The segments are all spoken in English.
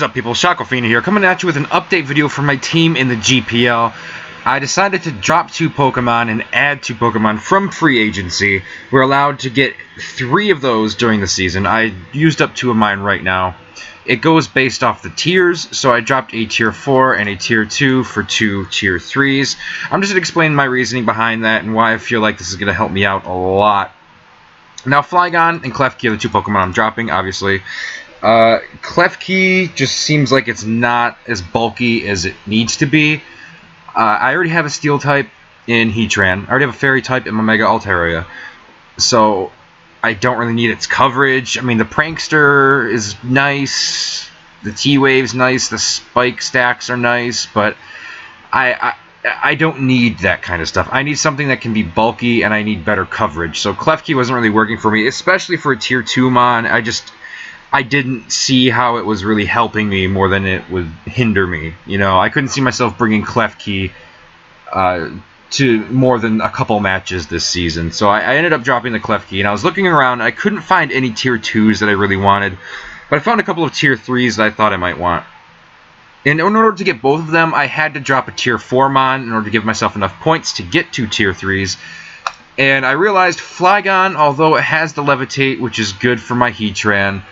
is up, people? Shoquafina here, coming at you with an update video for my team in the GPL. I decided to drop 2 Pokemon and add 2 Pokemon from free agency. We're allowed to get 3 of those during the season. I used up 2 of mine right now. It goes based off the tiers, so I dropped a tier 4 and a tier 2 for 2 tier 3s. I'm just going to explain my reasoning behind that and why I feel like this is going to help me out a lot. Now, Flygon and Klefki are the 2 Pokemon I'm dropping, obviously. Klefki just seems like it's not as bulky as it needs to be. I already have a Steel type in Heatran. I already have a Fairy type in my Mega Altaria. So I don't really need its coverage. I mean, the Prankster is nice. The T-Wave's nice. The Spike stacks are nice. But I don't need that kind of stuff. I need something that can be bulky, and I need better coverage. So Klefki wasn't really working for me, especially for a Tier 2 Mon. I didn't see how it was really helping me more than it would hinder me. You know, I couldn't see myself bringing Klefki to more than a couple matches this season. So I ended up dropping the Klefki, and I was looking around. I couldn't find any Tier 2s that I really wanted, but I found a couple of Tier 3s that I thought I might want. And in order to get both of them, I had to drop a Tier 4 Mon in order to give myself enough points to get 2 Tier 3s. And I realized Flygon, although it has the Levitate, which is good for my Heatran,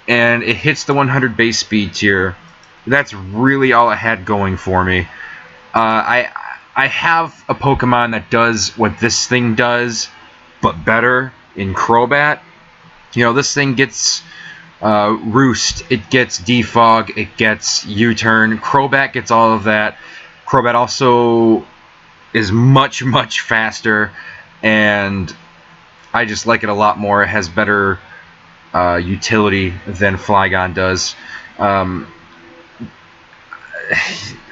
and it hits the 100 base speed tier, that's really all it had going for me. I have a Pokemon that does what this thing does, but better, in Crobat. You know, this thing gets Roost, it gets Defog, it gets U-Turn. Crobat gets all of that. Crobat also is much, much faster, and I just like it a lot more. It has better utility than Flygon does.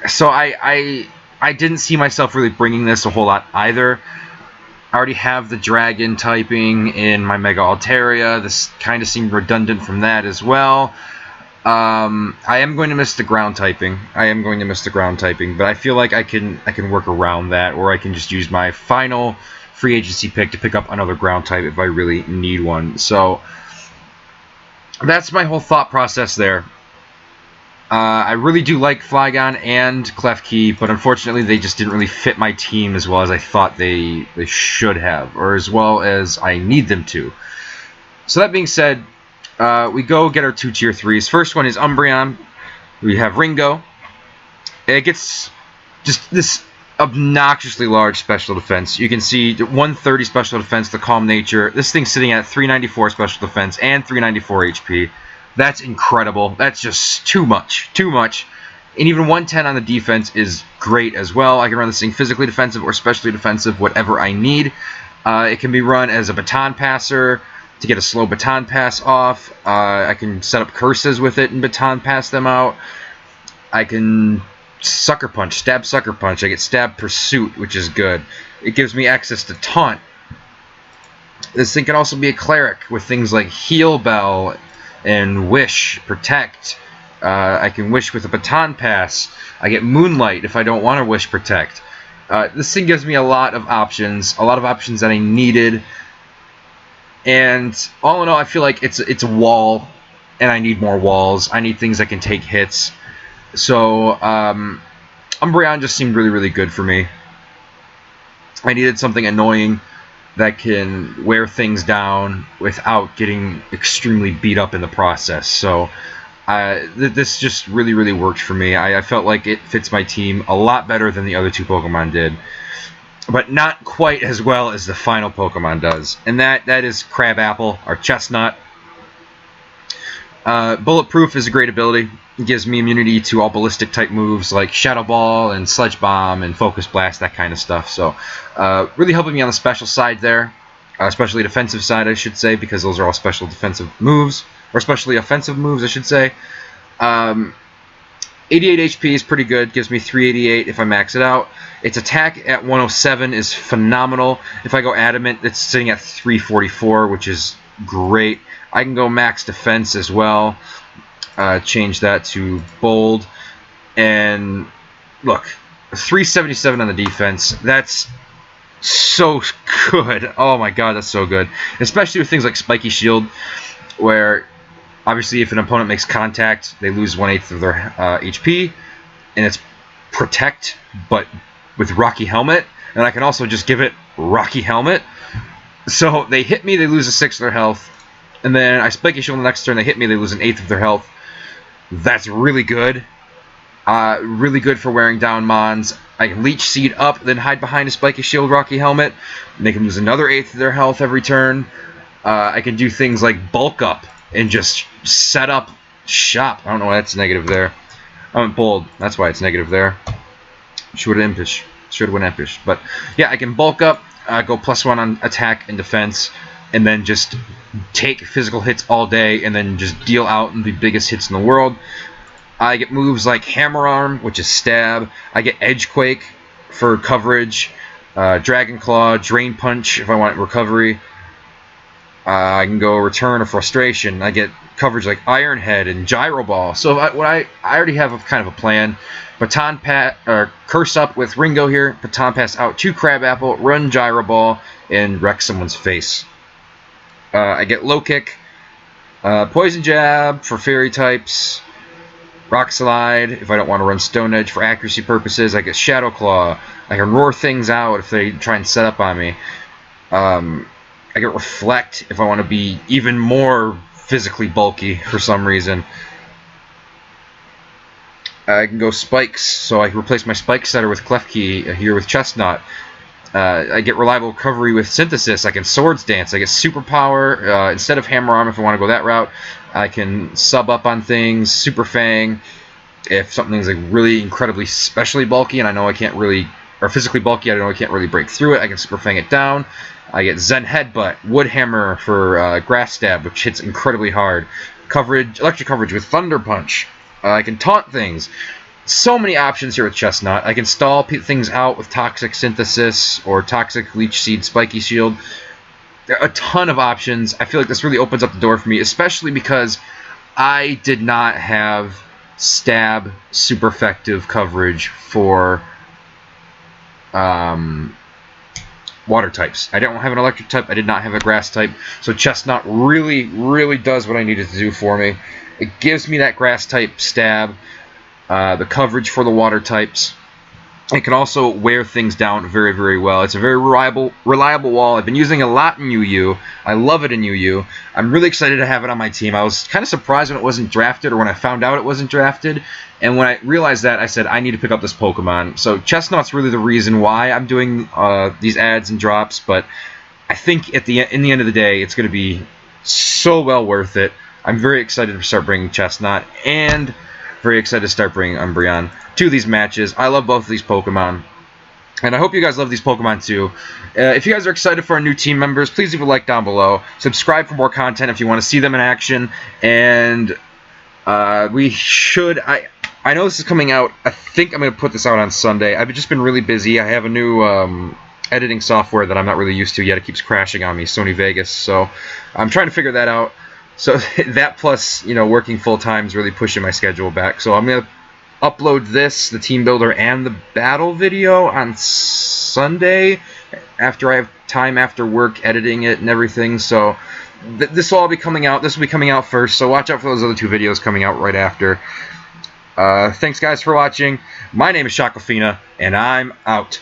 So I didn't see myself really bringing this a whole lot either. I already have the Dragon typing in my Mega Altaria. This kind of seemed redundant from that as well. I am going to miss the ground typing. But I feel like I can work around that, or I can just use my final free agency pick to pick up another ground type if I really need one. So that's my whole thought process there. I really do like Flygon and Klefki, but unfortunately they just didn't really fit my team as well as I thought they should have, or as well as I need them to. So that being said, we go get our 2 tier 3s. First one is Umbreon. We have Ringo. It gets just this obnoxiously large special defense. You can see 130 special defense, the Calm Nature. This thing's sitting at 394 special defense and 394 HP. That's incredible. That's just too much. And even 110 on the defense is great as well. I can run this thing physically defensive or specially defensive, whatever I need. It can be run as a baton passer to get a slow baton pass off. I can set up curses with it and baton pass them out. I can Sucker Punch, Stab Sucker Punch. I get Stab Pursuit, which is good. It gives me access to Taunt. This thing can also be a Cleric with things like Heal Bell and Wish, Protect. I can Wish with a Baton Pass. I get Moonlight if I don't want to Wish Protect. This thing gives me a lot of options that I needed. And all in all, I feel like it's a wall, and I need more walls. I need things that can take hits. So, Umbreon just seemed really, really good for me. I needed something annoying that can wear things down without getting extremely beat up in the process. So, this just really, really worked for me. I felt like it fits my team a lot better than the other 2 Pokemon did. But not quite as well as the final Pokemon does. And that is Crabapple, or Chestnut. Bulletproof is a great ability. It gives me immunity to all ballistic type moves like Shadow Ball and Sledge Bomb and Focus Blast, that kind of stuff. So really helping me on the special side there, especially defensive side, I should say, because those are all special defensive moves, or especially offensive moves, I should say. 88 HP is pretty good, gives me 388 if I max it out. Its attack at 107 is phenomenal. If I go Adamant, it's sitting at 344, which is great. I can go max defense as well. Change that to bold. And look, 377 on the defense. That's so good. Oh my god, that's so good. Especially with things like Spiky Shield, where Obviously, if an opponent makes contact, they lose 1/8 of their HP, and it's Protect, but with Rocky Helmet, and I can also just give it Rocky Helmet. So they hit me, they lose 1/6 of their health, and then I Spiky Shield the next turn, they hit me, they lose 1/8 of their health. That's really good. Really good for wearing down Mons. I can Leech Seed up, then hide behind a Spiky Shield Rocky Helmet. They can lose another 1/8 of their health every turn. I can do things like Bulk Up and just set up shop. I don't know why that's negative there. I went bold. That's why it's negative there. Should have impish. Should have went impish. But yeah, I can bulk up, go +1 on attack and defense, and then just take physical hits all day, and then just deal out the biggest hits in the world. I get moves like Hammer Arm, which is stab. I get Edge Quake for coverage. Dragon Claw, Drain Punch if I want recovery. I can go Return of Frustration. I get coverage like Iron Head and Gyro Ball. So I already have kind of a plan. Baton Pass, or Curse Up with Ringo here. Baton Pass out to Crabapple, run Gyro Ball, and wreck someone's face. I get Low Kick, Poison Jab for Fairy types. Rock Slide if I don't want to run Stone Edge for accuracy purposes. I get Shadow Claw. I can Roar things out if they try and set up on me. I get Reflect if I want to be even more physically bulky for some reason. I can go Spikes, so I can replace my Spike Setter with Klefki here with Chestnut. I get Reliable Recovery with Synthesis. I can Swords Dance. I get Superpower instead of Hammer Arm if I want to go that route. I can sub up on things. Super Fang if something's like really incredibly specially bulky and I know I can't really, or physically bulky, I know I can't really break through it. I can Super Fang it down. I get Zen Headbutt, Wood Hammer for Grass Stab, which hits incredibly hard. Coverage, electric coverage with Thunder Punch. I can taunt things. So many options here with Chestnut. I can stall things out with Toxic Synthesis or Toxic Leech Seed Spiky Shield. There are a ton of options. I feel like this really opens up the door for me, especially because I did not have stab super effective coverage for water types. I don't have an electric type. I did not have a grass type. So Chestnut really, really does what I needed to do for me. It gives me that grass type stab, the coverage for the water types. It can also wear things down very, very well. It's a very reliable wall. I've been using it a lot in UU. I love it in UU. I'm really excited to have it on my team. I was kind of surprised when it wasn't drafted, or when I found out it wasn't drafted. And when I realized that, I said, I need to pick up this Pokemon. So Chestnut's really the reason why I'm doing these ads and drops. But I think in the end of the day, it's going to be so well worth it. I'm very excited to start bringing Chestnut, and very excited to start bringing Umbreon to these matches. I love both of these Pokemon, and I hope you guys love these Pokemon too. If you guys are excited for our new team members, please leave a like down below. Subscribe for more content if you want to see them in action. And we should... I know this is coming out... I think I'm going to put this out on Sunday. I've just been really busy. I have a new editing software that I'm not really used to yet. It keeps crashing on me, Sony Vegas. So I'm trying to figure that out. So that plus, working full-time is really pushing my schedule back. So I'm going to upload this, the team builder, and the battle video on Sunday after I have time after work editing it and everything. So this will all be coming out. This will be coming out first. So watch out for those other two videos coming out right after. Thanks, guys, for watching. My name is Shoquafina, and I'm out.